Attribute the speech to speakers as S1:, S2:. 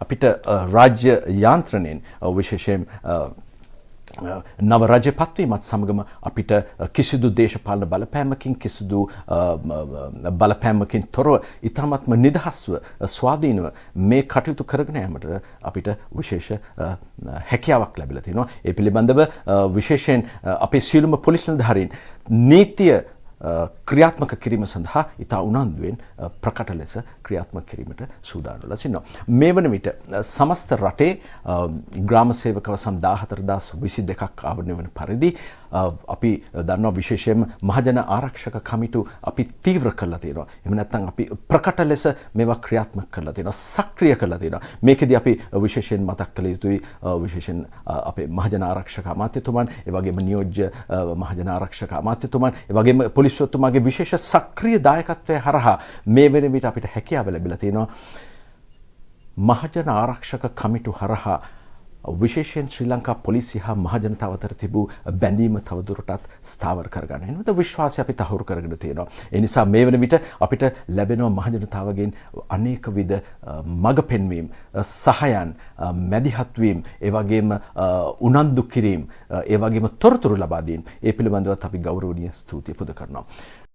S1: අපිට රාජ්‍ය යාන්ත්‍රණයෙන් විශේෂයෙන් නව රජ පත්වීමත් සමගම අපිට කිසිදු දේශපාලන බලපෑමකින් කිසිදු බලපෑමකින් තොරව ඉතාමත්ම නිදහස්ව ස්වාධීනව මේ කටයුතු කරගෙන යාමට අපිට විශේෂ හැකියාවක් ලැබිලා තිනවා. ඒ පිළිබඳව විශේෂයෙන් අපේ සියලුම පොලිස් නිලධාරීන් නීතිය ක්‍රියාත්මක කිරීම සඳහා ඉතා උනන්දුවෙන් ප්‍රකට ලෙස ක්‍රියාත්මක කිරීමට සූදානම් වෙලා සිටිනවා. මේ වන විට සමස්ත රටේ ග්‍රාම සේවක වසම් 14022ක් ආවරණය වන පරිදි අපි දන්නවා විශේෂයෙන්ම මහජන ආරක්ෂක කමිටු අපි තීව්‍ර කරලා තියෙනවා. එහෙම නැත්නම් අපි ප්‍රකට ලෙස මේවා ක්‍රියාත්මක කරලා තියෙනවා, සක්‍රිය කරලා තියෙනවා. මේකෙදි අපි විශේෂයෙන් මතක් කළ යුතුයි විශේෂයෙන් අපේ මහජන ආරක්ෂක අමාත්‍යතුමන්, ඒ වගේම නියෝජ්‍ය මහජන ආරක්ෂක අමාත්‍යතුමන්, ඒ වගේම පොලිස්වතුමාගේ විශේෂ සක්‍රිය දායකත්වය හරහා මේ වෙන විට අපිට හැකියාව ලැබිලා තියෙනවා. මහජන ආරක්ෂක කමිටු හරහා විශේෂයෙන් ශ්‍රී ලංකා පොලිසිය හා මහජනතාව අතර තිබූ බැඳීම තවදුරටත් ස්ථාවර කරගන්න. එනමුත් විශ්වාසය අපි තහවුරු කරගෙන තියෙනවා. ඒ නිසා මේ වෙන විට අපිට ලැබෙනවා මහජනතාවගෙන් අනේක විද මඟ පෙන්වීම්, සහයන්, මැදිහත් වීම, ඒ වගේම උනන්දු කිරීම, ඒ වගේම තොරතුරු ලබා දීම. ඒ පිළිබඳවත් අපි ගෞරවනීය ස්තුතිය පුද කරනවා.